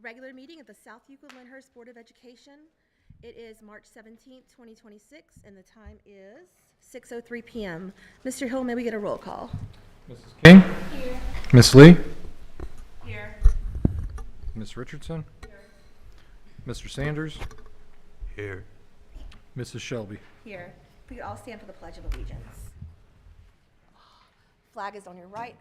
Regular meeting of the South Euclid Lyndhurst Board of Education. It is March 17th, 2026, and the time is 6:03 p.m. Mr. Hill, may we get a roll call? Mrs. King? Here. Miss Lee? Here. Miss Richardson? Here. Mr. Sanders? Here. Mrs. Shelby? Here. If we could all stand for the Pledge of Allegiance. Flag is on your right.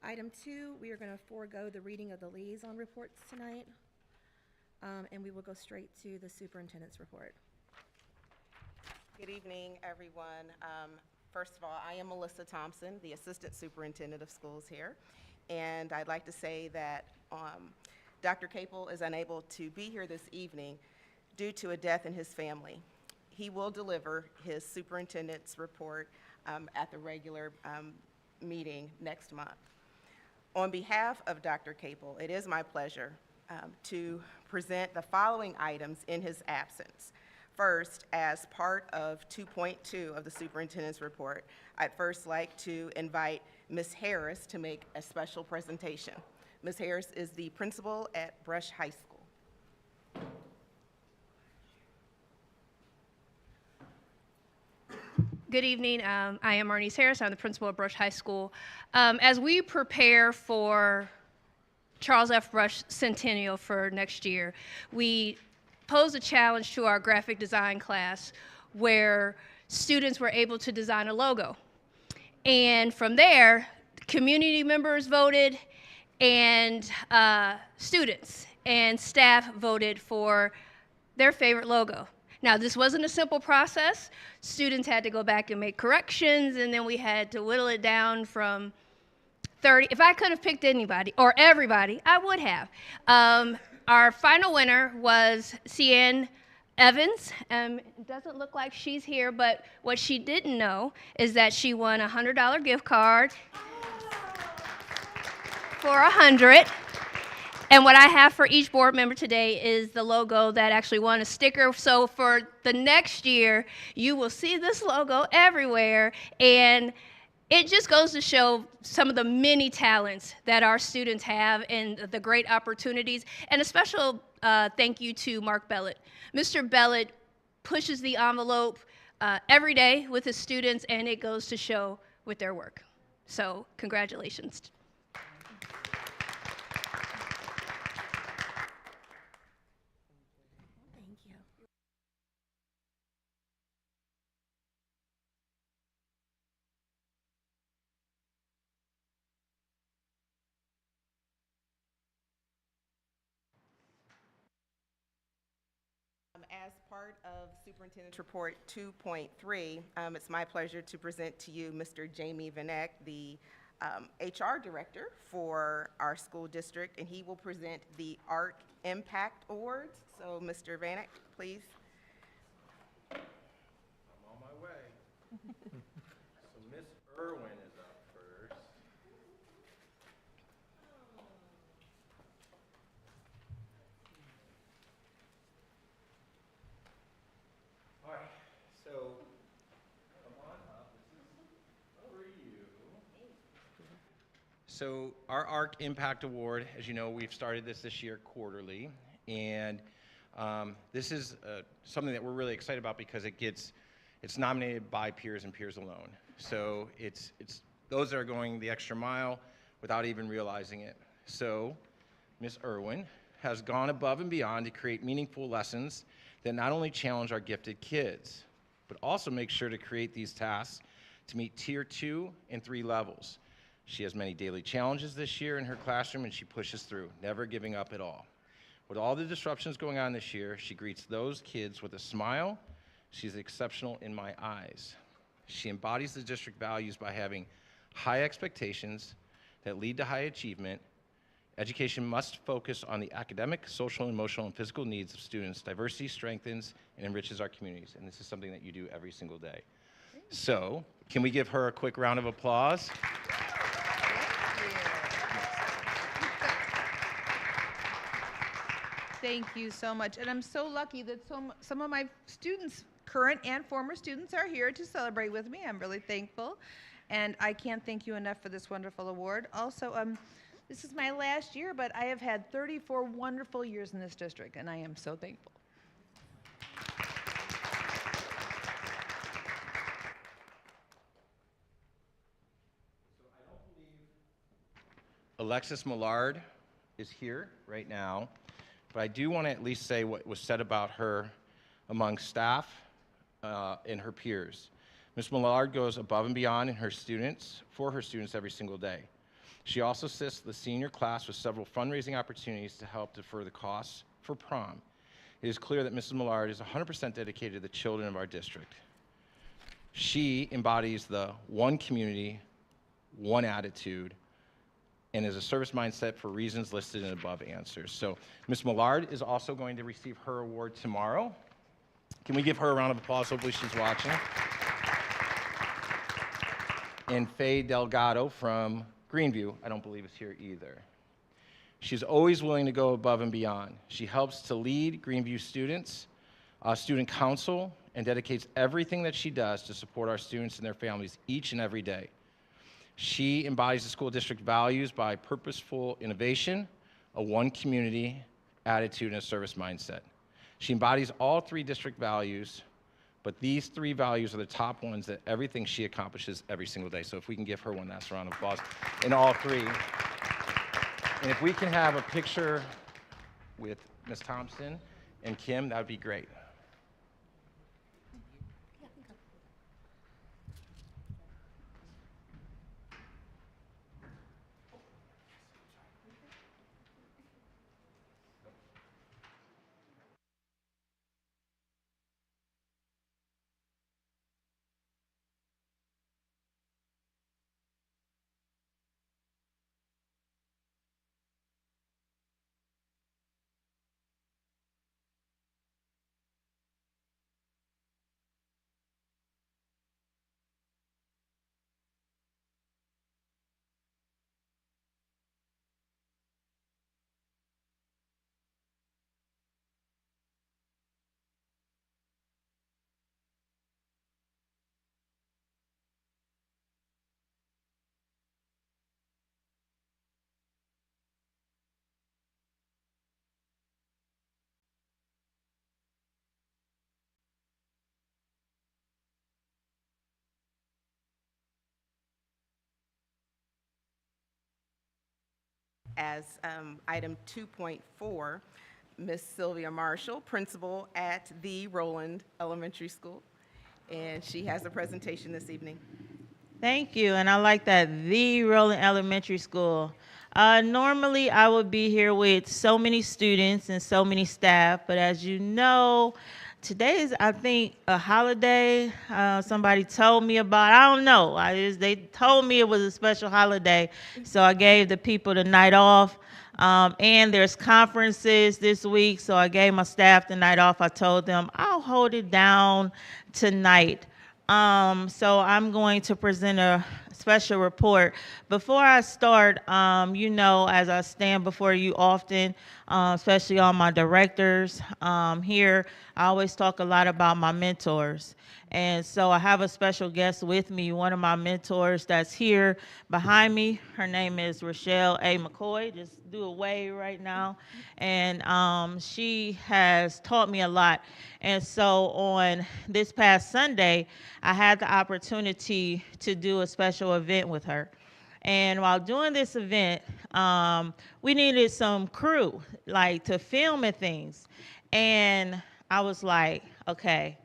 Item 2, we are going to forego the reading of the liaison reports tonight, and we will go straight to the superintendent's report. Good evening, everyone. First of all, I am Maleeka Thompson, the Assistant Superintendent of Schools here, and I'd like to say that Dr. Kaple is unable to be here this evening due to a death in his family. He will deliver his superintendent's report at the regular meeting next month. On behalf of Dr. Kaple, it is my pleasure to present the following items in his absence. First, as part of 2.2 of the superintendent's report, I'd first like to invite Ms. Harris to make a special presentation. Ms. Harris is the principal at Brush High School. Good evening. I am Marnice Harris. I'm the principal at Brush High School. As we prepare for Charles F. Brush Centennial for next year, we posed a challenge to our graphic design class where students were able to design a logo. And from there, community members voted, and students and staff voted for their favorite logo. Now, this wasn't a simple process. Students had to go back and make corrections, and then we had to whittle it down from 30. If I could have picked anybody, or everybody, I would have. Our final winner was Cian Evans. It doesn't look like she's here, but what she didn't know is that she won a $100 gift card for 100. And what I have for each board member today is the logo that actually won a sticker. So for the next year, you will see this logo everywhere. And it just goes to show some of the many talents that our students have and the great opportunities. And a special thank you to Mark Bellett. Mr. Bellett pushes the envelope every day with his students, and it goes to show with their work. So congratulations. As part of Superintendent's Report 2.3, it's my pleasure to present to you Mr. Jamie Vanek, the HR Director for our school district, and he will present the ARC Impact Awards. So, Mr. Vanek, please. I'm on my way. So Miss Irwin is up first. All right, so come on up. This is over you. So our ARC Impact Award, as you know, we've started this year quarterly, and this is something that we're really excited about because it's nominated by peers and peers alone. So it's those that are going the extra mile without even realizing it. So Ms. Irwin has gone above and beyond to create meaningful lessons that not only challenge our gifted kids, but also make sure to create these tasks to meet Tier 2 and 3 levels. She has many daily challenges this year in her classroom, and she pushes through, never giving up at all. With all the disruptions going on this year, she greets those kids with a smile. She's exceptional in my eyes. She embodies the district values by having high expectations that lead to high achievement. Education must focus on the academic, social, emotional, and physical needs of students. Diversity strengthens and enriches our communities, and this is something that you do every single day. So, can we give her a quick round of applause? Thank you so much. And I'm so lucky that some of my students, current and former students, are here to celebrate with me. I'm really thankful. And I can't thank you enough for this wonderful award. Also, this is my last year, but I have had 34 wonderful years in this district, and I am so thankful. Alexis Millard is here right now, but I do want to at least say what was said about her among staff and her peers. Ms. Millard goes above and beyond for her students every single day. She also assists the senior class with several fundraising opportunities to help defer the costs for prom. It is clear that Mrs. Millard is 100% dedicated to the children of our district. She embodies the one community, one attitude, and is a service mindset for reasons listed in above answers. So Ms. Millard is also going to receive her award tomorrow. Can we give her a round of applause? Hopefully she's watching. And Faye Delgado from Greenview, I don't believe is here either. She's always willing to go above and beyond. She helps to lead Greenview students, student council, and dedicates everything that she does to support our students and their families each and every day. She embodies the school district values by purposeful innovation, a one community attitude, and a service mindset. She embodies all three district values, but these three values are the top ones that everything she accomplishes every single day. So if we can give her one last round of applause in all three. And if we can have a picture with Ms. Thompson and Kim, that would be great. As item 2.4, Miss Sylvia Marshall, principal at the Roland Elementary School, and she has a presentation this evening. Thank you, and I like that, the Roland Elementary School. Normally, I would be here with so many students and so many staff, but as you know, today is, I think, a holiday. Somebody told me about, I don't know, they told me it was a special holiday, so I gave the people the night off. And there's conferences this week, so I gave my staff the night off. I told them I'll hold it down tonight. So I'm going to present a special report. Before I start, you know, as I stand before you often, especially all my directors here, I always talk a lot about my mentors. And so I have a special guest with me, one of my mentors that's here behind me. Her name is Rochelle A. McCoy. Just do a wave right now. And she has taught me a lot. And so on this past Sunday, I had the opportunity to do a special event with her. And while doing this event, we needed some crew, like to film and things. And I was like, okay,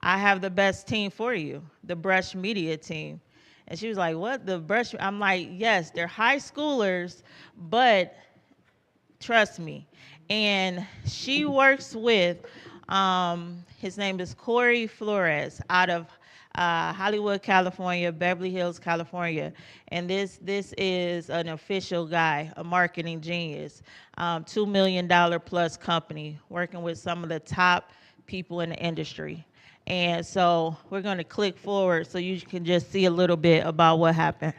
I have the best team for you, the Brush Media team. And she was like, what, the Brush? I'm like, yes, they're high schoolers, but trust me. And she works with, his name is Corey Flores out of Hollywood, California, Beverly Hills, California. And this is an official guy, a marketing genius, $2 million plus company, working with some of the top people in the industry. And so we're going to click forward so you can just see a little bit about what happened.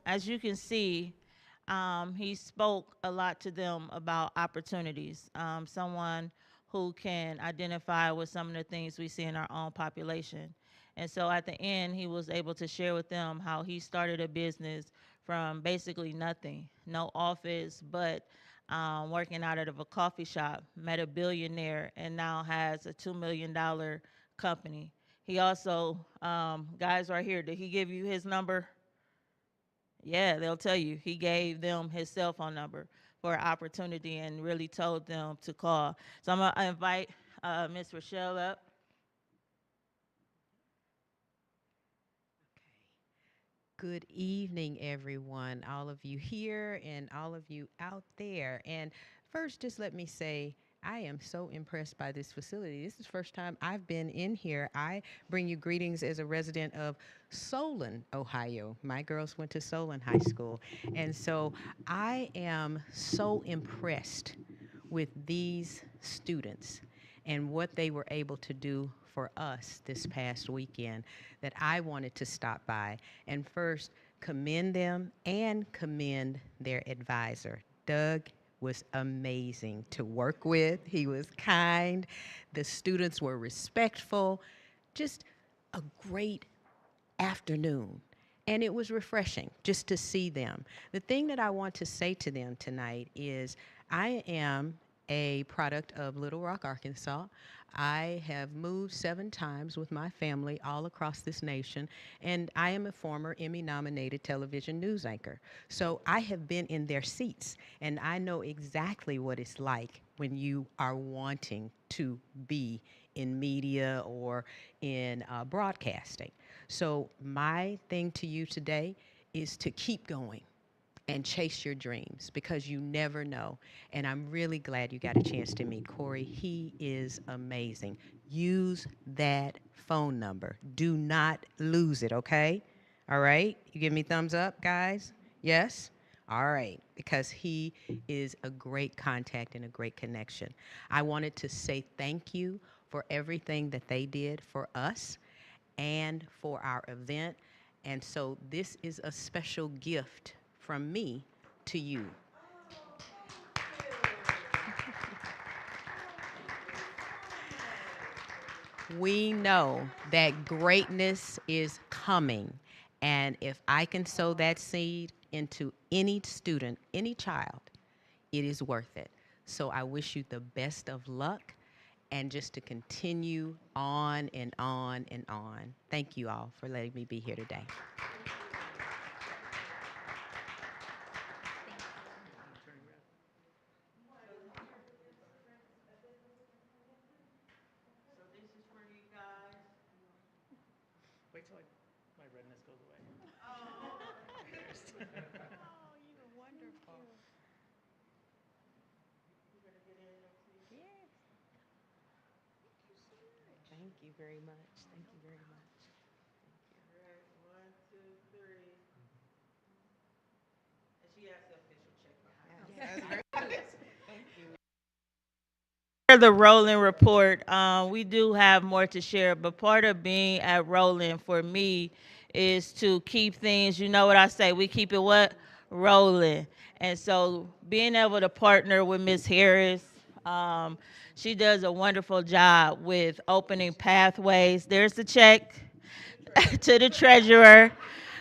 as you can see, he spoke a lot to them about opportunities. Someone who can identify with some of the things we see in our own population. And so at the end, he was able to share with them how he started a business from basically nothing, no office, but working out of a coffee shop, met a billionaire, and now has a $2 million company. He also, guys right here, did he give you his number? Yeah, they'll tell you. He gave them his cell phone number for an opportunity and really told them to call. So I'm going to invite Ms. Rochelle up. Good evening, everyone, all of you here and all of you out there. And first, just let me say, I am so impressed by this facility. This is the first time I've been in here. I bring you greetings as a resident of Solon, Ohio. My girls went to Solon High School. And so I am so impressed with these students and what they were able to do for us this past weekend that I wanted to stop by and first commend them and commend their advisor. Doug was amazing to work with. He was kind. The students were respectful. Just a great afternoon. And it was refreshing just to see them. The thing that I want to say to them tonight is I am a product of Little Rock, Arkansas. I have moved 7 times with my family all across this nation, and I am a former Emmy-nominated television news anchor. So I have been in their seats, and I know exactly what it's like when you are wanting to be in media or in broadcasting. So my thing to you today is to keep going and chase your dreams, because you never know. And I'm really glad you got a chance to meet Corey. He is amazing. Use that phone number. Do not lose it, okay? All right? You give me thumbs up, guys? Yes? All right, because he is a great contact and a great connection. I wanted to say thank you for everything that they did for us and for our event. And so this is a special gift from me to you. We know that greatness is coming, and if I can sow that seed into any student, any child, it is worth it. So I wish you the best of luck, and just to continue on and on and on. Thank you all for letting me be here today. Wait till my redness goes away. Oh, you were wonderful. Yes. Thank you very much. Thank you very much. All right, 1, 2, 3. And she has the official check behind her. The Roland report, we do have more to share, but part of being at Roland for me is to keep things, you know what I say, we keep it what? Rolling. And so being able to partner with Ms. Harris, she does a wonderful job with opening pathways. There's the check to the treasurer.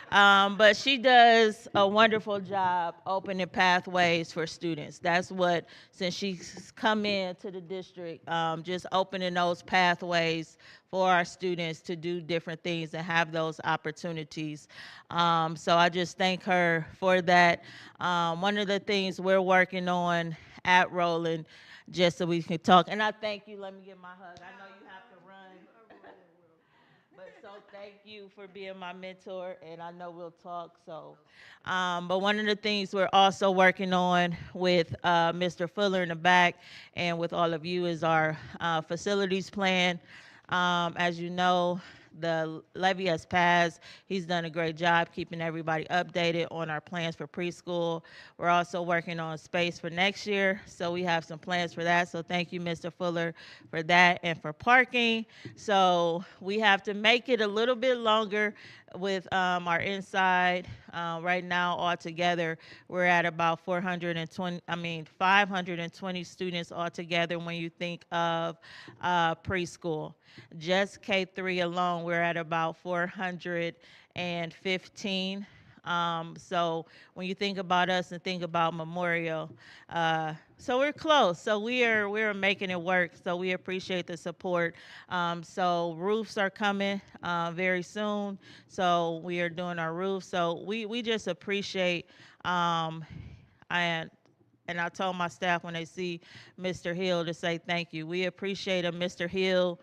But she does a wonderful job opening pathways for students. That's what, since she's come into the district, just opening those pathways for our students to do different things and have those opportunities. So I just thank her for that. One of the things we're working on at Roland, just so we can talk, and I thank you, let me get my hug. I know you have to run. But so thank you for being my mentor, and I know we'll talk. So, but one of the things we're also working on with Mr. Fuller in the back and with all of you is our facilities plan. As you know, the levy has passed. He's done a great job keeping everybody updated on our plans for preschool. We're also working on space for next year, so we have some plans for that. So thank you, Mr. Fuller, for that and for parking. So we have to make it a little bit longer with our inside. Right now, altogether, we're at about 520 students altogether when you think of preschool. Just K3 alone, we're at about 415. So when you think about us and think about Memorial, so we're close. So we're making it work. So we appreciate the support. So roofs are coming very soon. So we are doing our roofs. So we just appreciate and I told my staff when they see Mr. Hill to say thank you. We appreciate a Mr. Hill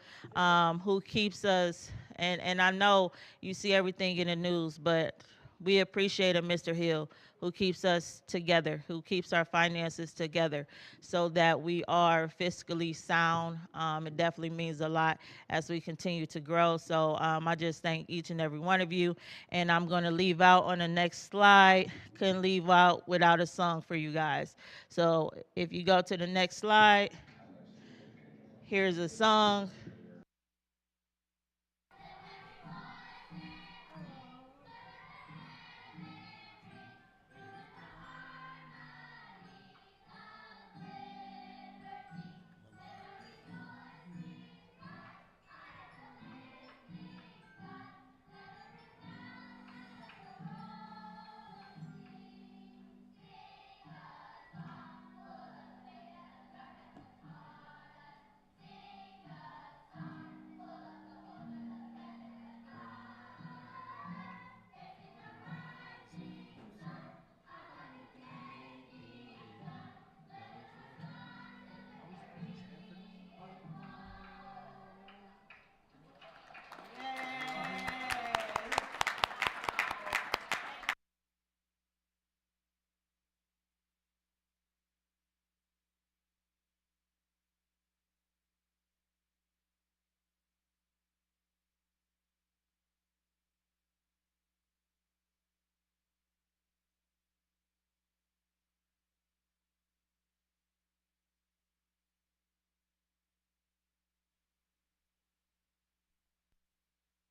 who keeps us, and I know you see everything in the news, but we appreciate a Mr. Hill who keeps us together, who keeps our finances together so that we are fiscally sound. It definitely means a lot as we continue to grow. So I just thank each and every one of you. And I'm going to leave out on the next slide. Couldn't leave out without a song for you guys. So if you go to the next slide, here's a song.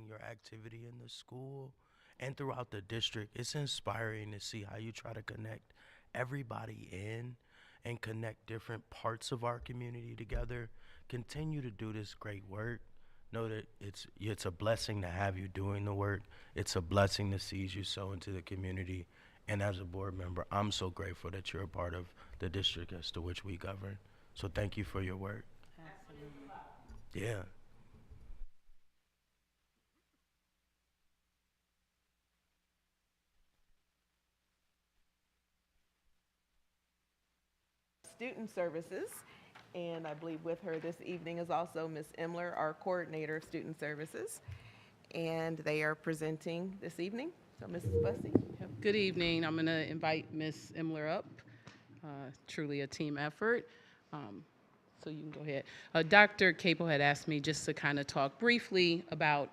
Your activity in the school and throughout the district. It's inspiring to see how you try to connect everybody in and connect different parts of our community together. Continue to do this great work. Know that it's a blessing to have you doing the work. It's a blessing to see you sow into the community. And as a board member, I'm so grateful that you're a part of the district as to which we govern. So thank you for your work. Absolutely. Yeah. Student Services, and I believe with her this evening is also Ms. Imler, our Coordinator of Student Services, and they are presenting this evening. So Mrs. Bussey. Good evening. I'm going to invite Ms. Imler up. Truly a team effort. So you can go ahead. Dr. Kaple had asked me just to kind of talk briefly about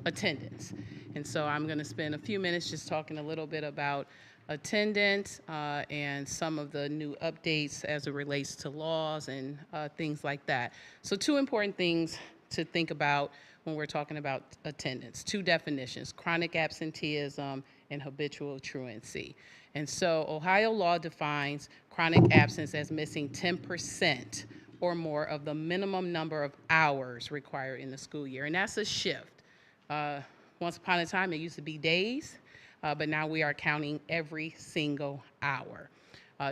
attendance. And so I'm going to spend a few minutes just talking a little bit about attendance and some of the new updates as it relates to laws and things like that. So two important things to think about when we're talking about attendance. Two definitions: chronic absenteeism and habitual truancy. And so Ohio law defines chronic absence as missing 10% or more of the minimum number of hours required in the school year. And that's a shift. Once upon a time, it used to be days, but now we are counting every single hour.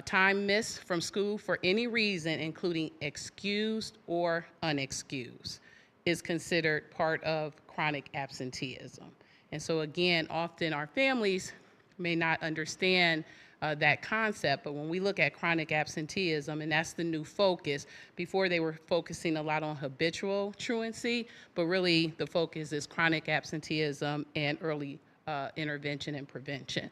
Time missed from school for any reason, including excused or unexcused, is considered part of chronic absenteeism. And so again, often our families may not understand that concept, but when we look at chronic absenteeism, and that's the new focus, before they were focusing a lot on habitual truancy, but really the focus is chronic absenteeism and early intervention and prevention.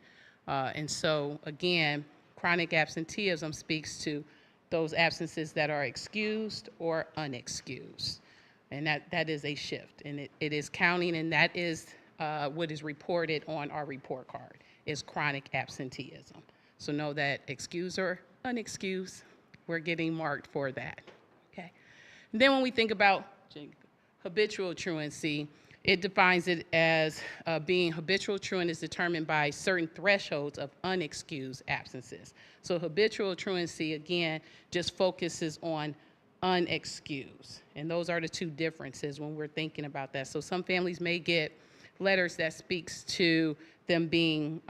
And so again, chronic absenteeism speaks to those absences that are excused or unexcused. And that is a shift, and it is counting, and that is what is reported on our report card, is chronic absenteeism. So know that excused or unexcused, we're getting marked for that, okay? And then when we think about habitual truancy, It defines it as being habitual truant is determined by certain thresholds of unexcused absences. So habitual truancy, again, just focuses on unexcused. And those are the two differences when we're thinking about that. So some families may get letters that speaks to them being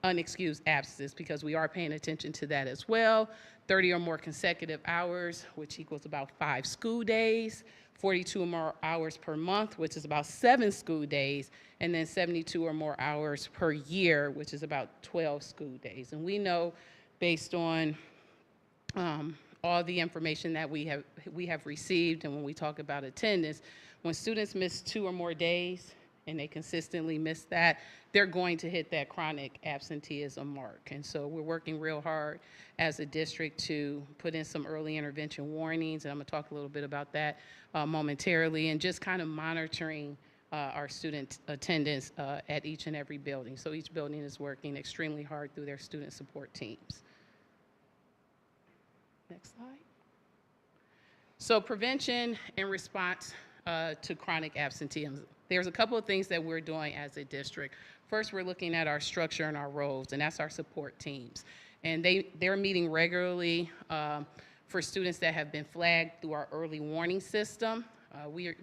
unexcused absences, because we are paying attention to that as well. 30 or more consecutive hours, which equals about 5 school days. 42 or more hours per month, which is about 7 school days, and then 72 or more hours per year, which is about 12 school days. And we know, based on all the information that we have received, and when we talk about attendance, when students miss 2 or more days, and they consistently miss that, they're going to hit that chronic absenteeism mark. And so we're working real hard as a district to put in some early intervention warnings, and I'm gonna talk a little bit about that momentarily, and just kind of monitoring our student attendance at each and every building. So each building is working extremely hard through their student support teams. Next slide. So prevention and response to chronic absenteeism. There's a couple of things that we're doing as a district. First, we're looking at our structure and our roles, and that's our support teams. And they're meeting regularly for students that have been flagged through our early warning system. We're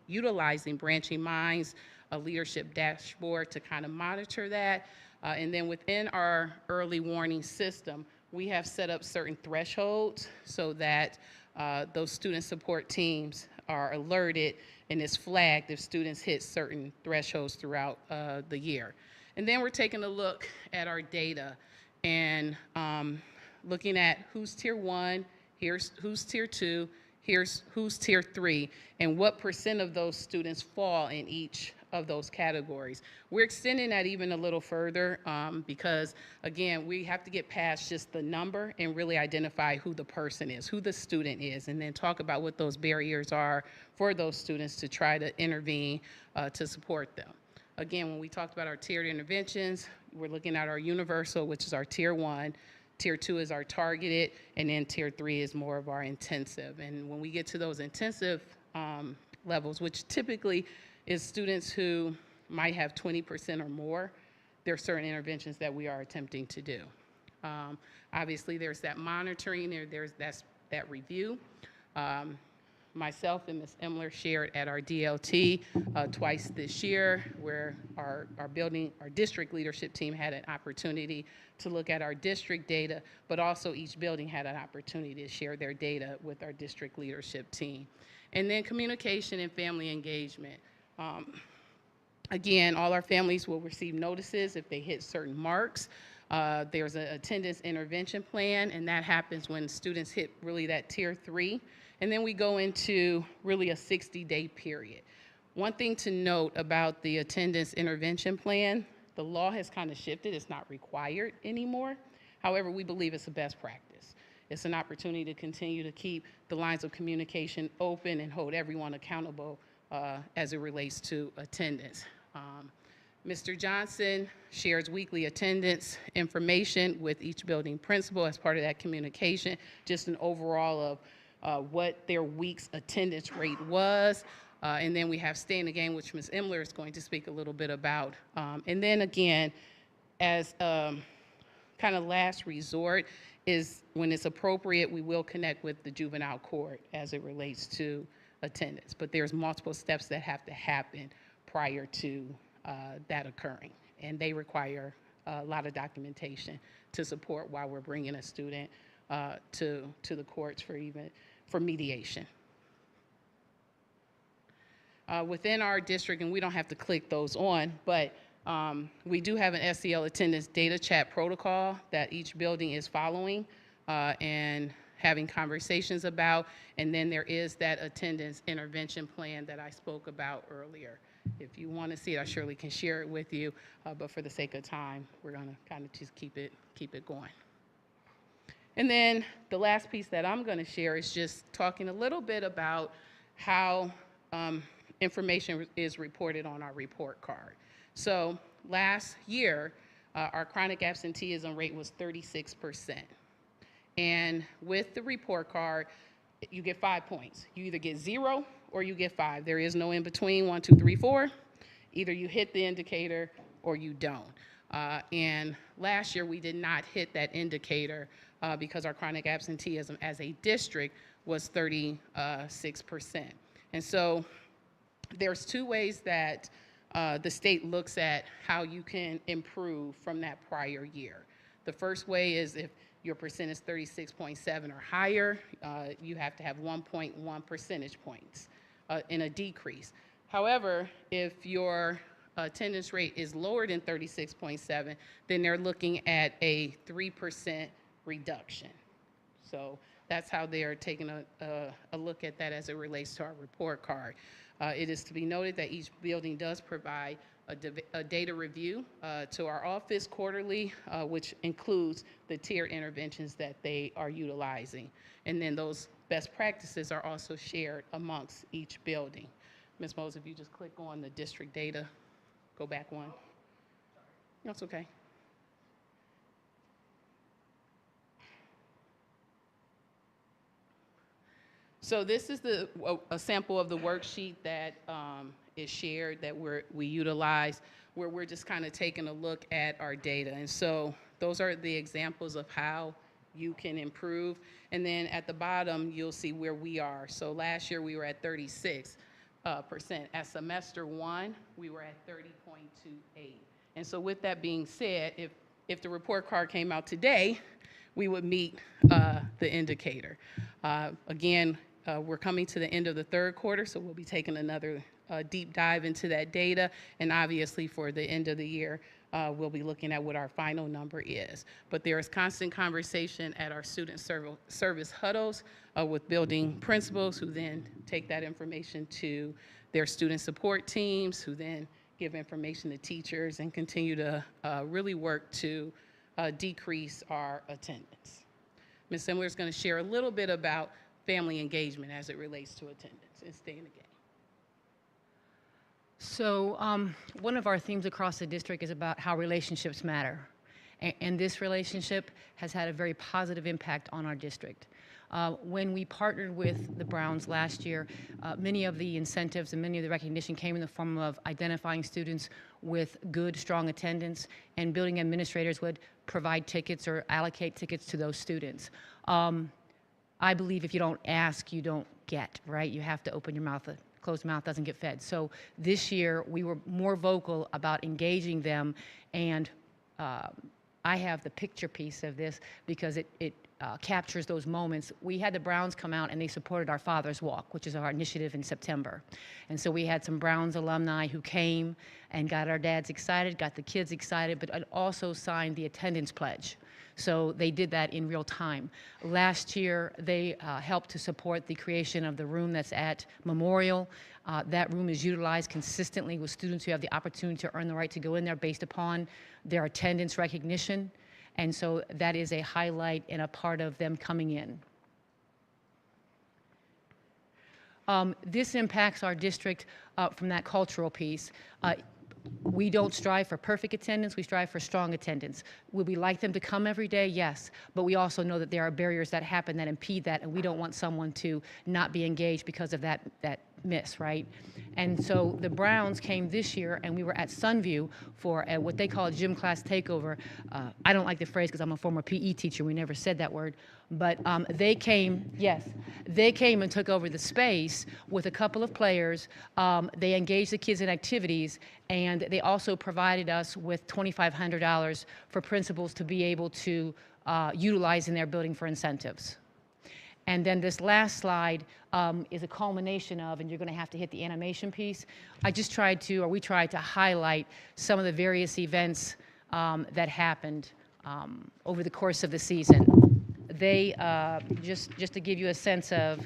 utilizing Branching Minds, a leadership dashboard to kind of monitor that. And then within our early warning system, we have set up certain thresholds so that those student support teams are alerted and is flagged if students hit certain thresholds throughout the year. And then we're taking a look at our data and looking at who's tier 1, who's tier 2, who's tier 3, and what % of those students fall in each of those categories. We're extending that even a little further because, again, we have to get past just the number and really identify who the person is, who the student is, and then talk about what those barriers are for those students to try to intervene to support them. Again, when we talked about our tiered interventions, we're looking at our universal, which is our tier 1, tier 2 is our targeted, and then tier 3 is more of our intensive. And when we get to those intensive levels, which typically is students who might have 20% or more, there are certain interventions that we are attempting to do. Obviously, there's that monitoring, there's that review. Myself and Ms. Emler shared at our DLT twice this year, where our district leadership team had an opportunity to look at our district data, but also each building had an opportunity to share their data with our district leadership team. And then communication and family engagement. Again, all our families will receive notices if they hit certain marks. There's an attendance intervention plan, and that happens when students hit really that tier 3. And then we go into really a 60-day period. One thing to note about the attendance intervention plan, the law has kind of shifted. It's not required anymore. However, we believe it's a best practice. It's an opportunity to continue to keep the lines of communication open and hold everyone accountable as it relates to attendance. Mr. Johnson shares weekly attendance information with each building principal as part of that communication, just an overall of what their week's attendance rate was. And then we have Stay in the Game, which Ms. Emler is going to speak a little bit about. And then again, as kind of last resort, is when it's appropriate, we will connect with the juvenile court as it relates to attendance. But there's multiple steps that have to happen prior to that occurring. And they require a lot of documentation to support why we're bringing a student to the courts for mediation. Within our district, and we don't have to click those on, but we do have an SEL attendance data chat protocol that each building is following and having conversations about, and then there is that attendance intervention plan that I spoke about earlier. If you want to see it, I surely can share it with you, but for the sake of time, we're going to kind of just keep it going. And then the last piece that I'm going to share is just talking a little bit about how information is reported on our report card. So last year, our chronic absenteeism rate was 36%. And with the report card, you get 5 points. You either get 0 or you get 5. There is no in between, 1, 2, 3, 4. Either you hit the indicator or you don't. And last year we did not hit that indicator because our chronic absenteeism as a district was 36%. And so there's 2 ways that the state looks at how you can improve from that prior year. The first way is if your percent is 36.7 or higher, you have to have 1.1 percentage points in a decrease. However, if your attendance rate is lower than 36.7, then they're looking at a 3% reduction. So that's how they're taking a look at that as it relates to our report card. It is to be noted that each building does provide a data review to our office quarterly, which includes the tiered interventions that they are utilizing. And then those best practices are also shared amongst each building. Ms. Mose, if you just click on the district data, go back one. That's okay. So this is a sample of the worksheet that is shared that we utilize, where we're just kind of taking a look at our data. And so those are the examples of how you can improve. And then at the bottom, you'll see where we are. So last year we were at 36%. At semester 1, we were at 30.28. And so with that being said, if the report card came out today, we would meet the indicator. Again, we're coming to the end of the 3rd quarter, so we'll be taking another deep dive into that data. And obviously for the end of the year, we'll be looking at what our final number is. But there is constant conversation at our student service huddles with building principals, who then take that information to their student support teams, who then give information to teachers and continue to really work to decrease our attendance. Ms. Simler is going to share a little bit about family engagement as it relates to attendance and stay in the game. So one of our themes across the district is about how relationships matter. And this relationship has had a very positive impact on our district. When we partnered with the Browns last year, many of the incentives and many of the recognition came in the form of identifying students with good, strong attendance, and building administrators would provide tickets or allocate tickets to those students. I believe if you don't ask, you don't get, right? You have to open your mouth. A closed mouth doesn't get fed. So this year, we were more vocal about engaging them, and I have the picture piece of this because it captures those moments. We had the Browns come out and they supported our Father's Walk, which is our initiative in September. And so we had some Browns alumni who came and got our dads excited, got the kids excited, but also signed the attendance pledge. So they did that in real time. Last year, they helped to support the creation of the room that's at Memorial. That room is utilized consistently with students who have the opportunity to earn the right to go in there based upon their attendance recognition. And so that is a highlight and a part of them coming in. This impacts our district from that cultural piece. We don't strive for perfect attendance, we strive for strong attendance. Would we like them to come every day? Yes, but we also know that there are barriers that happen that impede that, and we don't want someone to not be engaged because of that miss, right? And so the Browns came this year, and we were at Sunview for what they call a gym class takeover. I don't like the phrase because I'm a former PE teacher, we never said that word, but they came, yes, they came and took over the space with a couple of players. They engaged the kids in activities, and they also provided us with $2,500 for principals to be able to utilize in their building for incentives. And then this last slide is a culmination of, and you're going to have to hit the animation piece. I just tried to, or we tried to highlight some of the various events that happened over the course of the season. They, just to give you a sense of,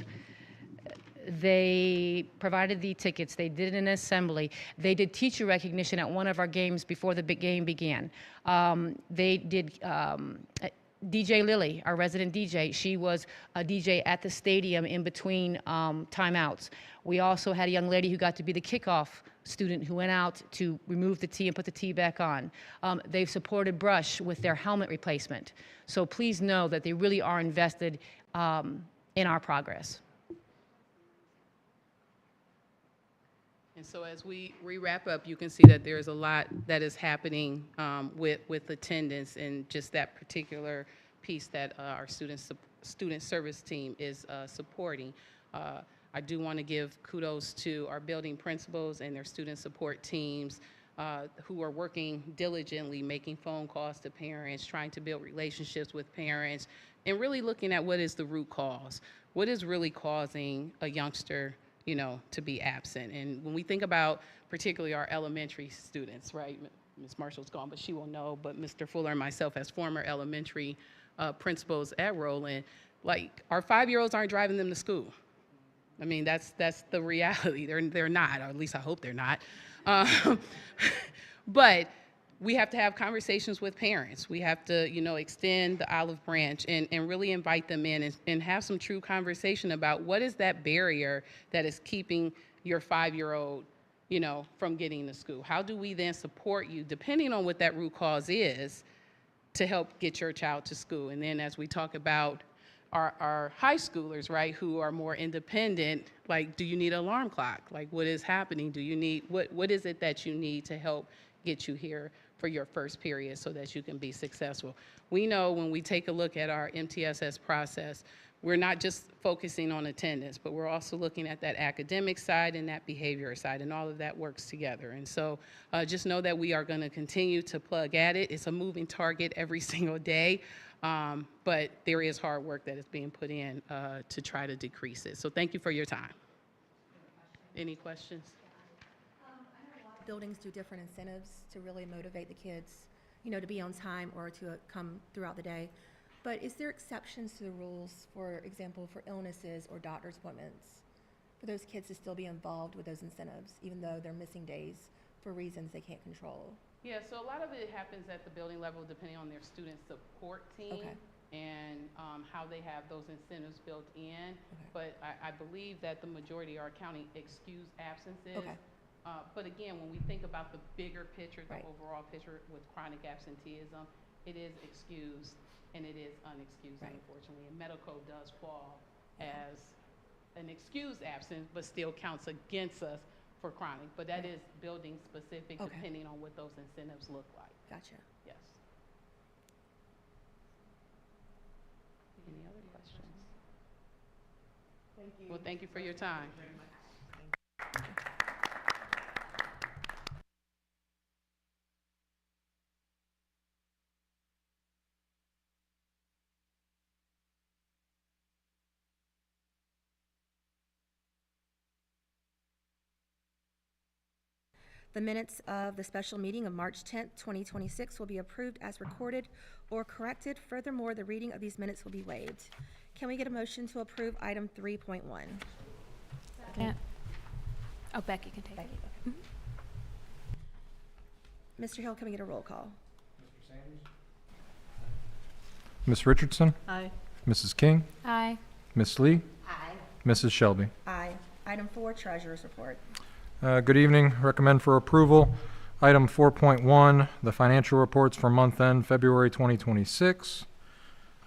they provided the tickets, they did an assembly, they did teacher recognition at one of our games before the big game began. They did DJ Lily, our resident DJ, she was a DJ at the stadium in between timeouts. We also had a young lady who got to be the kickoff student who went out to remove the tee and put the tee back on. They've supported Brush with their helmet replacement. So please know that they really are invested in our progress. And so as we wrap up, you can see that there's a lot that is happening with attendance and just that particular piece that our student service team is supporting. I do want to give kudos to our building principals and their student support teams who are working diligently, making phone calls to parents, trying to build relationships with parents, and really looking at what is the root cause. What is really causing a youngster, to be absent? And when we think about particularly our elementary students, right? Ms. Marshall's gone, but she will know, but Mr. Fuller and myself as former elementary principals at Roland, like our 5-year-olds aren't driving them to school. I mean, that's the reality. They're not, or at least I hope they're not. But we have to have conversations with parents. We have to, extend the olive branch and really invite them in and have some true conversation about what is that barrier that is keeping your 5-year-old, from getting to school. How do we then support you, depending on what that root cause is, to help get your child to school? And then as we talk about our high schoolers, right, who are more independent, like, do you need an alarm clock? Like, what is happening? Do you need, what is it that you need to help get you here for your first period so that you can be successful? We know when we take a look at our MTSS process, we're not just focusing on attendance, but we're also looking at that academic side and that behavior side, and all of that works together. And so just know that we are going to continue to plug at it. It's a moving target every single day. But there is hard work that is being put in to try to decrease it. So thank you for your time. Any questions? Buildings do different incentives to really motivate the kids, to be on time or to come throughout the day. But is there exceptions to the rules, for example, for illnesses or doctor's appointments, for those kids to still be involved with those incentives, even though they're missing days for reasons they can't control? Yeah, so a lot of it happens at the building level depending on their student support team. Okay. And how they have those incentives built in. Okay. But I believe that the majority are counting excused absences. Okay. But again, when we think about the bigger picture, the Right. overall picture with chronic absenteeism, it is excused and it is unexcused, Right. unfortunately. And medical does fall as an excused absence, but still counts against us for chronic. But that Right. is building specific, Okay. depending on what those incentives look like. Gotcha. Yes. Any other questions? Thank you. Well, thank you for your time. The minutes of the special meeting of March 10th, 2026 will be approved as recorded or corrected. Furthermore, the reading of these minutes will be waived. Can we get a motion to approve item 3.1? Second. Oh, Becky can take it. Mr. Hill, can we get a roll call? Ms. Richardson? Aye. Mrs. King? Aye. Ms. Lee? Aye. Mrs. Shelby? Aye. Item 4, Treasurer's Report. Good evening. Recommend for approval. Item 4.1, the financial reports for month end February 2026.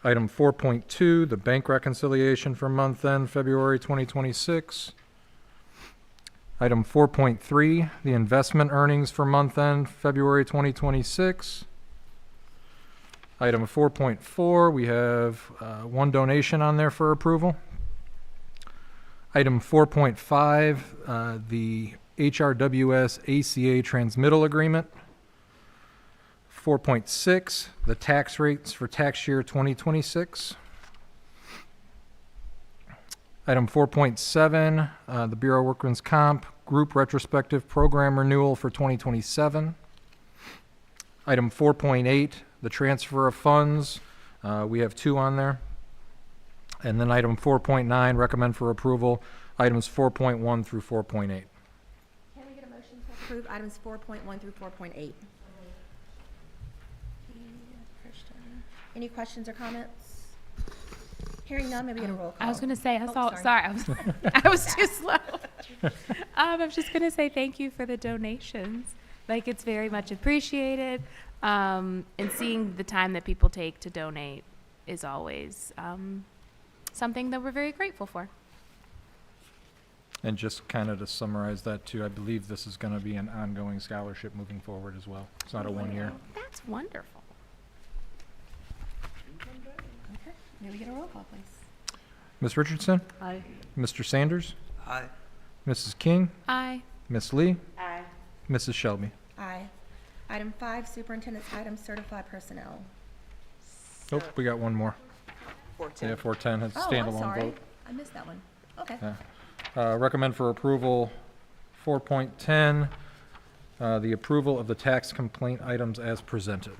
Item 4.2, the bank reconciliation for month end February 2026. Item 4.3, the investment earnings for month end February 2026. Item 4.4, we have one donation on there for approval. Item 4.5, the HRWS ACA transmittal agreement. 4.6, the tax rates for tax year 2026. Item 4.7, the Bureau of Workmen's Comp Group Retrospective Program Renewal for 2027. Item 4.8, the transfer of funds. We have 2 on there. And then item 4.9, recommend for approval, items 4.1 through 4.8. Can we get a motion to approve items 4.1 through 4.8? Any questions or comments? Hearing none, may we get a roll call? I was going to say, Oh, sorry, I was too slow. I'm just going to say thank you for the donations. Like, it's very much appreciated. And seeing the time that people take to donate is always something that we're very grateful for. And just kind of to summarize that too, I believe this is going to be an ongoing scholarship moving forward as well. It's not a 1 year. That's wonderful. Okay, may we get a roll call, please? Ms. Richardson? Aye. Mr. Sanders? Aye. Mrs. King? Aye. Ms. Lee? Aye. Mrs. Shelby? Aye. Item 5, superintendent's items, certified personnel. Oh, we got one more. 410. Yeah, 410, it's Oh, I'm standalone sorry. vote. I missed that one. Okay. Recommend for approval 4.10, the approval of the tax complaint items as presented.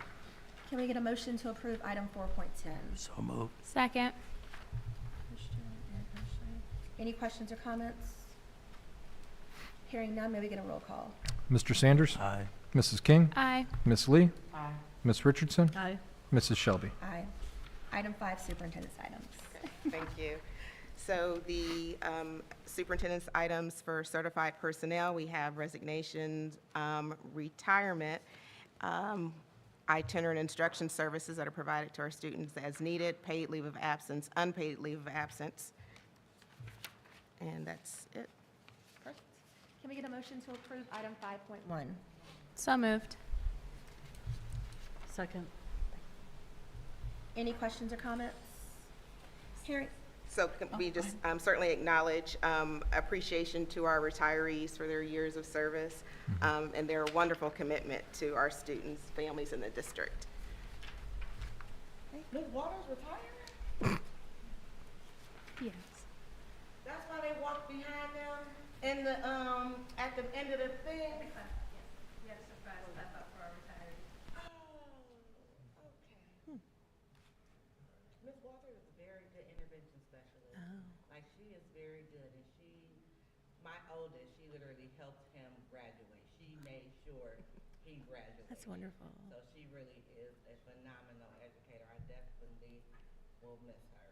Can we get a motion to approve item 4.10? So moved. Second. Christian and Ashley. Any questions or comments? Hearing none, may we get a roll call? Mr. Sanders? Aye. Mrs. King? Aye. Ms. Lee? Aye. Ms. Richardson? Aye. Mrs. Shelby? Aye. Item 5, superintendent's items. Thank you. So the superintendent's items for certified personnel, we have resignations, retirement, itinerant instruction services that are provided to our students as needed, paid leave of absence, unpaid leave of absence. And that's it. Perfect. Can we get a motion to approve item 5.1? So moved. Second. Any questions or comments? Hearing, So can we just certainly acknowledge appreciation to our retirees for their years of service and their wonderful commitment to our students, families in the district. Ms. Waters retired? Yes. That's why they walk behind them in the, at the end of the thing? Ms. Walter is a very good intervention specialist. Like, she is very good, and my oldest, she literally helped him graduate. She made sure he graduated. that's wonderful. So she really is a phenomenal educator. I definitely will miss her.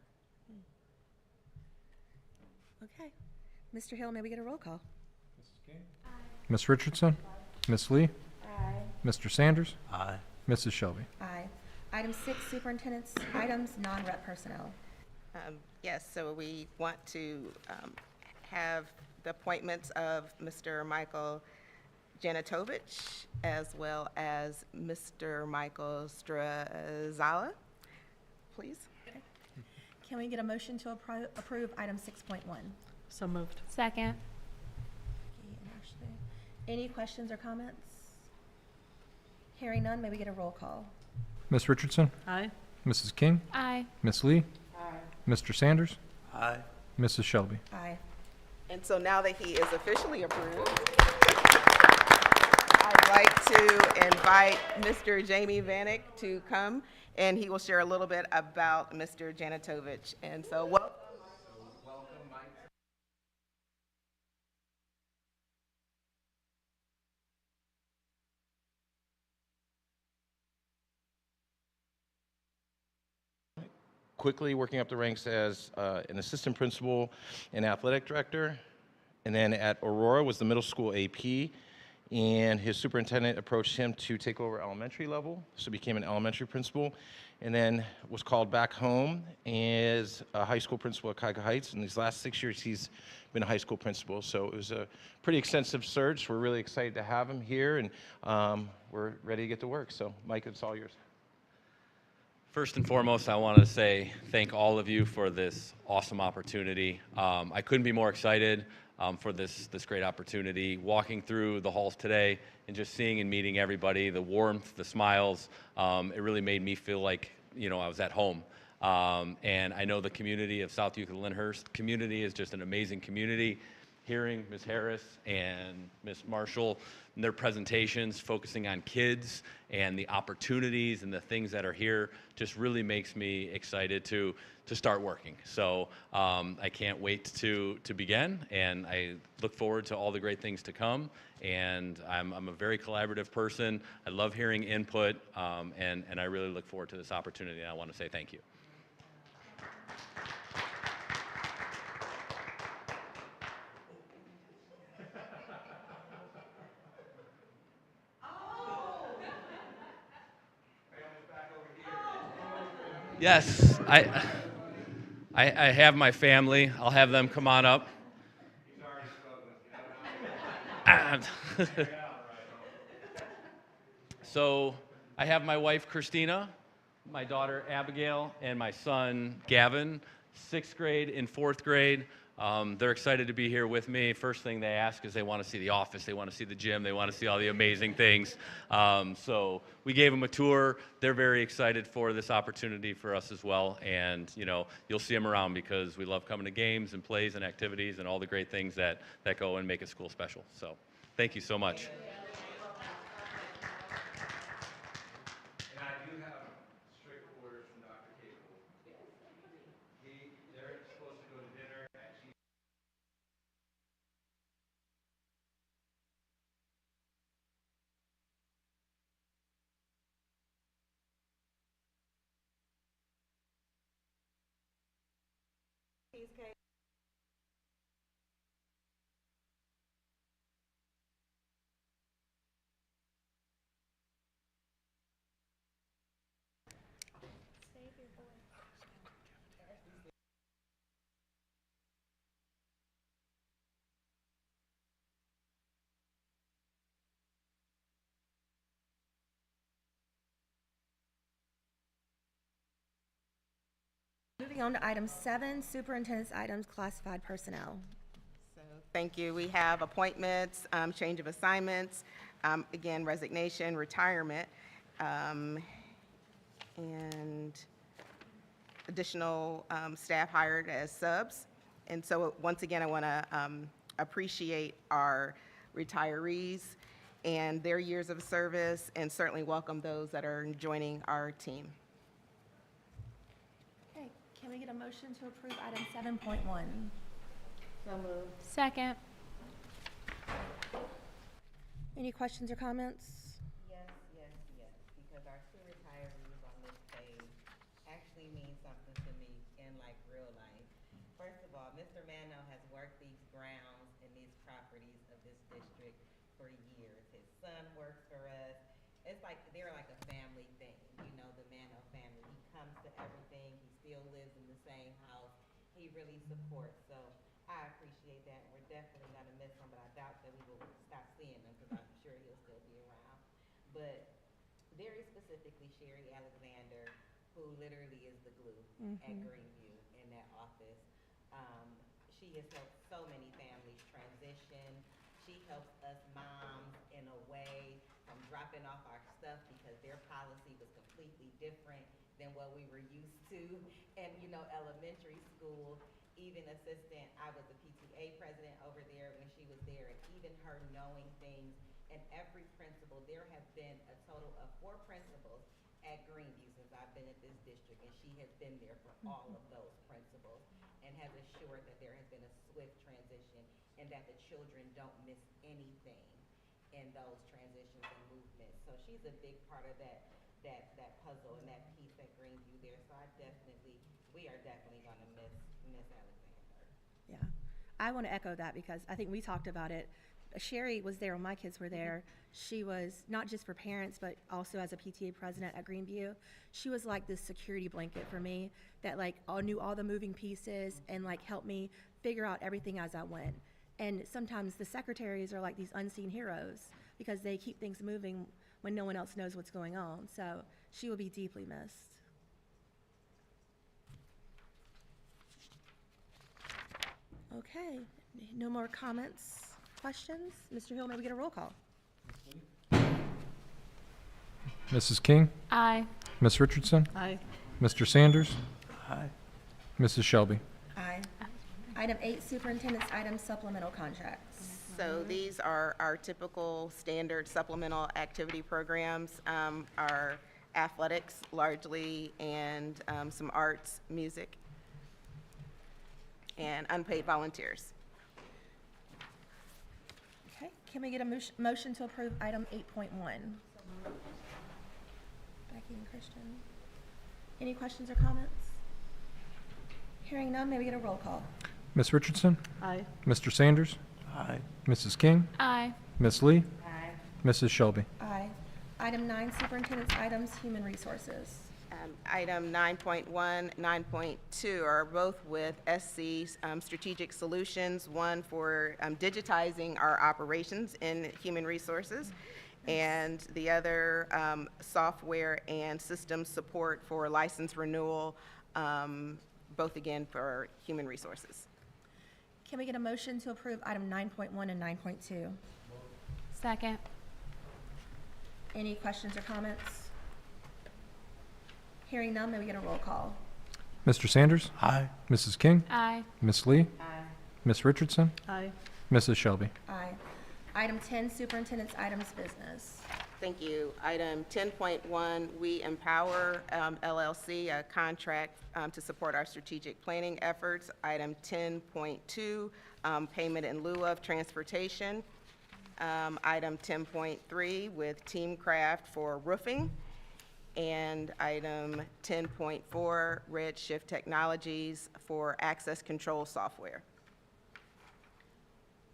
Okay. Mr. Hill, may we get a roll call? Ms. Richardson? Ms. Lee? Aye. Mr. Sanders? Aye. Mrs. Shelby? Aye. Item 6, superintendent's items, non-rep personnel. Yes, so we want to have the appointments of Mr. Michael Janitovich as well as Mr. Michael Strazala, please. Can we get a motion to approve item 6.1? So moved. Second. Becky and Ashley. Any questions or comments? Hearing none, may we get a roll call? Ms. Richardson? Aye. Mrs. King? Aye. Ms. Lee? Mr. Sanders? Aye. Mrs. Shelby? Aye. And so now that he is officially approved, I'd like to invite Mr. Jamie Vanek to come, and he will share a little bit about Mr. Janitovich. And so welcome. Quickly working up the ranks as an assistant principal and athletic director. And then at Aurora was the middle school AP. And his superintendent approached him to take over elementary level, so became an elementary principal. And then was called back home as a high school principal at Cuyahoga Heights. And these last 6 years, he's been a high school principal. So it was a pretty extensive search. We're really excited to have him here, and we're ready to get to work. So Mike, it's all yours. First and foremost, I want to say thank all of you for this awesome opportunity. I couldn't be more excited for this great opportunity. Walking through the halls today and just seeing and meeting everybody, the warmth, the smiles, it really made me feel like, I was at home. And I know the community of South Euclid Lyndhurst community is just an amazing community. Hearing Ms. Harris and Ms. Marshall and their presentations focusing on kids and the opportunities and the things that are here just really makes me excited to start working. So I can't wait to begin, and I look forward to all the great things to come. And I'm a very collaborative person. I love hearing input, and I really look forward to this opportunity, and I want to say thank you. Yes, I have my family. I'll have them come on up. So I have my wife, Christina, my daughter, Abigail, and my son, Gavin, 6th grade and 4th grade. They're excited to be here with me. First thing they ask is they want to see the office, they want to see the gym, they want to see all the amazing things. So we gave them a tour. They're very excited for this opportunity for us as well. And, you know, you'll see them around because we love coming to games and plays and activities and all the great things that go and make a school special. So thank you so much. And I do have strict orders from Dr. Kaple. They're supposed to go to dinner at Cheesecake. Moving on to item 7, superintendent's items, classified personnel. So, thank you. We have appointments, change of assignments, again, resignation, retirement, and additional staff hired as subs. And so, once again, I want to appreciate our retirees and their years of service, and certainly welcome those that are joining our team. Okay, can we get a motion to approve item 7.1? So moved. Second. Any questions or comments? Yes, because our two retirees on this page actually mean something to me in like real life. First of all, Mr. Mano has worked these grounds and these properties of this district for years. His son works for us. It's like, they're like a family thing, you know, the Mano family. He comes to everything, he still lives in the same house. He really supports, so I appreciate that, and we're definitely gonna miss him, but I doubt that we will stop seeing him, because I'm sure he'll still be around. But very specifically, Sherry Alexander, who literally is the glue at Greenview in that office. She has helped so many families transition. She helps us moms in a way from dropping off our stuff, because their policy was completely different than what we were used to. And, you know, elementary school, even assistant, I was the PTA president over there when she was there, and even her knowing things, and every principal, there have been a total of 4 principals at Greenview since I've been at this district, and she has been there for all of those principals, and has assured that there has been a swift transition, and that the children don't miss anything in those transitions and movements. So she's a big part of that puzzle and that piece at Greenview there. So we are definitely gonna miss Alexander. Yeah, I want to echo that, because I think we talked about it. Sherry was there when my kids were there. She was not just for parents, but also as a PTA president at Greenview. She was like this security blanket for me that like knew all the moving pieces and like helped me figure out everything as I went. And sometimes the secretaries are like these unseen heroes, because they keep things moving when no one else knows what's going on. So she will be deeply missed. Okay, no more comments, questions? Mr. Hill, may we get a roll call? Mrs. King? Aye. Ms. Richardson? Aye. Mr. Sanders? Aye. Mrs. Shelby? Aye. Item 8, superintendent's items, supplemental contracts. So these are our typical standard supplemental activity programs, our athletics largely, and some arts, music, and unpaid volunteers. Okay, can we get a motion to approve item 8.1? Becky and Kristen. Any questions or comments? Hearing none, may we get a roll call? Ms. Richardson? Aye. Mr. Sanders? Aye. Mrs. King? Aye. Ms. Lee? Aye. Mrs. Shelby? Aye. Item 9, superintendent's items, human resources. Item 9.1, 9.2 are both with SC Strategic Solutions, one for digitizing our operations in human resources, and the other software and system support for license renewal, both again for human resources. Can we get a motion to approve item 9.1 and 9.2? Second. Any questions or comments? Hearing none, may we get a roll call? Mr. Sanders? Aye. Mrs. King? Aye. Miss Lee? Aye. Miss Richardson? Aye. Mrs. Shelby? Aye. Item 10, superintendent's items business. Thank you. Item 10.1, We Empower LLC, a contract to support our strategic planning efforts. Item 10.2, payment in lieu of transportation. Item 10.3 with Teamcraft for roofing. And item 10.4, Redshift Technologies for access control software.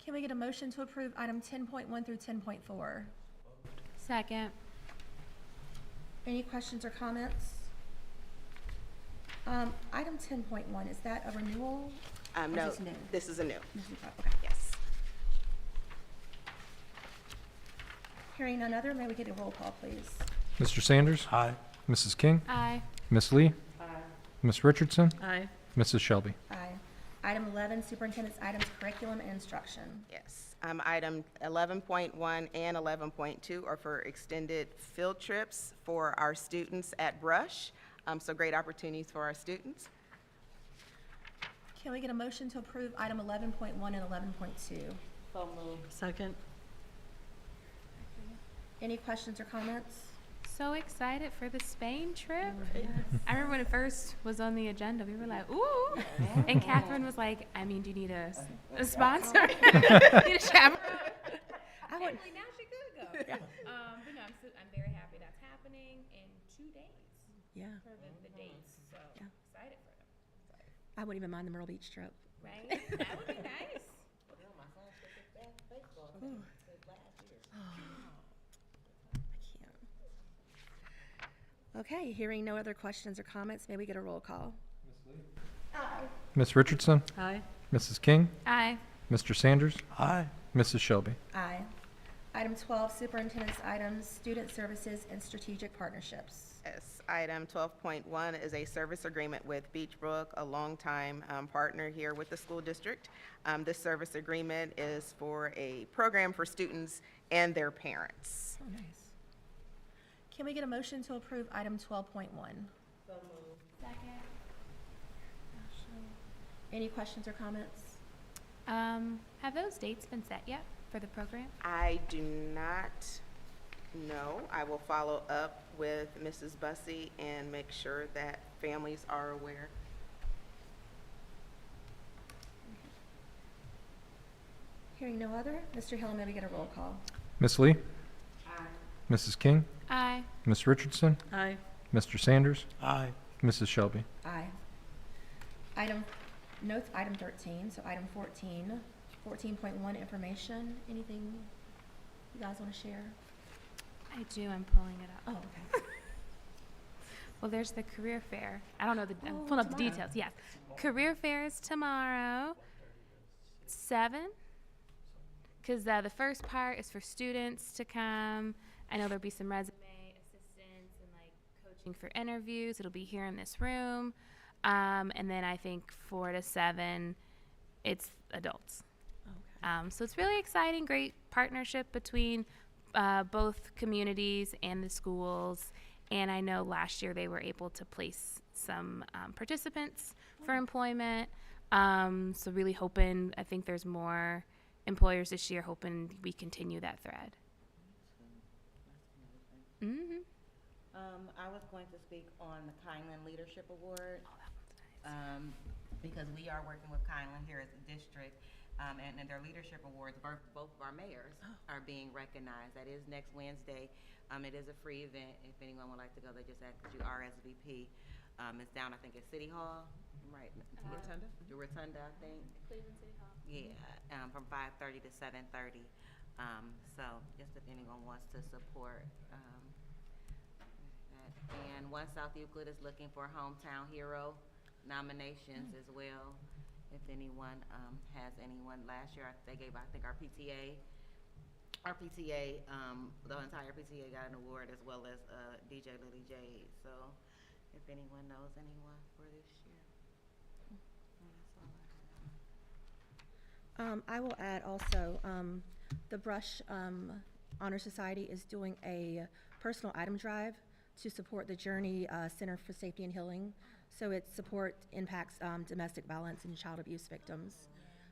Can we get a motion to approve item 10.1 through 10.4? Second. Any questions or comments? Item 10.1, is that a renewal? Or No, is this new? this is a new. This is new. Okay. Yes. Hearing none other, may we get a roll call, please? Mr. Sanders? Aye. Mrs. King? Aye. Miss Lee? Aye. Miss Richardson? Aye. Mrs. Shelby? Aye. Item 11, superintendent's items, curriculum and instruction. Yes. Item 11.1 and 11.2 are for extended field trips for our students at Brush. So great opportunities for our students. Can we get a motion to approve item 11.1 and 11.2? So moved. Second. Any questions or comments? So excited for the Spain trip. I remember when it first was on the agenda, we were like, ooh. And Catherine was like, I mean, do you need a sponsor? Need a chaperone? Actually, now she could go. But no, I'm very happy that's happening in 2 days Yeah. for the dates. So Yeah. excited for them. I wouldn't even mind the Myrtle Beach trip. Right? That would be nice. Okay, hearing no other questions or comments, may we get a roll call? Miss Richardson? Aye. Mrs. King? Aye. Mr. Sanders? Aye. Mrs. Shelby? Aye. Item 12, superintendent's items, student services and strategic partnerships. Yes. Item 12.1 is a service agreement with Beachbrook, a longtime partner here with the school district. This service agreement is for a program for students and their parents. Oh, nice. Can we get a motion to approve item 12.1? So moved. Second. Any questions or comments? Have those dates been set yet for the program? I do not know. I will follow up with Mrs. Bussey and make sure that families are aware. Hearing no other, Mr. Hill, may we get a roll call? Miss Lee? Aye. Mrs. King? Aye. Miss Richardson? Aye. Mr. Sanders? Aye. Mrs. Shelby? Aye. Notes item 13, so item 14, 14.1 information. Anything you guys want to share? I do. I'm pulling it up. Oh, okay. Well, there's the career fair. I don't know I'm Oh, pulling up the tomorrow. details. Yes. Career fair is tomorrow, 7. Because the first part is for students to come. I know there'll be some resume assistance and like coaching for interviews. It'll be here in this room. And then I think 4 to 7, it's adults. Okay. So it's really exciting, great partnership between both communities and the schools. And I know last year they were able to place some participants for employment. So really hoping, I think there's more employers this year, hoping we continue that thread. Mm-hmm. I was going to speak on the Kylan Leadership Award. Oh, that one's nice. Because we are working with Kylan here as a district, and their leadership awards, both of our mayors are being recognized. That is next Wednesday. It is a free event. If anyone would like to go, they just ask that you RSVP. It's down, I think, at City Hall, right? Rotunda? The Rotunda, I think. Cleveland City Hall. Yeah, from 5:30 to 7:30. So just if anyone wants to support that that. And One South Euclid is looking for hometown hero nominations as well. If anyone has anyone, last year they gave, I think, our PTA, the entire PTA got an award, as well as DJ Lily Jade. So if anyone knows anyone for this year. That's all I have. I will add also, the Brush Honor Society is doing a personal item drive to support the Journey Center for Safety and Healing. So it impacts domestic violence and child abuse victims.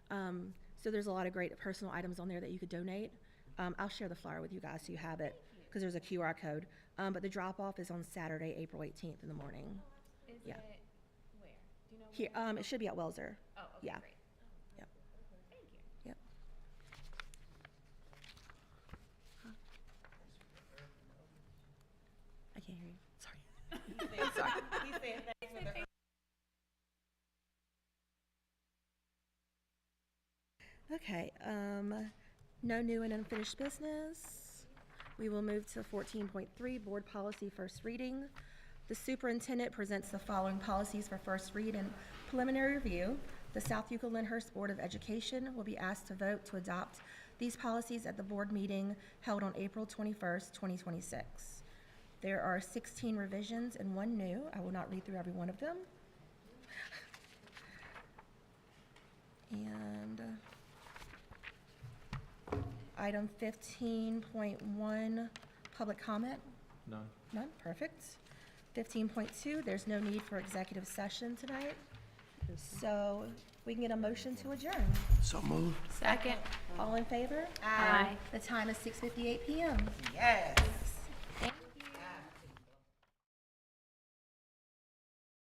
So there's a lot of great personal items on there that you could donate. I'll share the flyer with you guys so you have it, because there's a QR code. But the drop-off is on Saturday, April 18th in the morning. Is Yeah. it where? Do you know Here, it should be at Welser. Oh, okay, Yeah. great. Yep. Thank you. Yep. I can't hear you. Sorry. He said thanks for the Okay, no new and unfinished business. We will move to 14.3, Board Policy First Reading. The Superintendent presents the following policies for first read and preliminary review. The South Euclid Lyndhurst Board of Education will be asked to vote to adopt these policies at the board meeting held on April 21st, 2026. There are 16 revisions and 1 new. I will not read through every one of them. And item 15.1, public comment. None. None, perfect. 15.2, there's no need for executive session tonight. So we can get a motion to adjourn. So moved. Second. All in favor? Aye. The time is 6:58 PM. yes.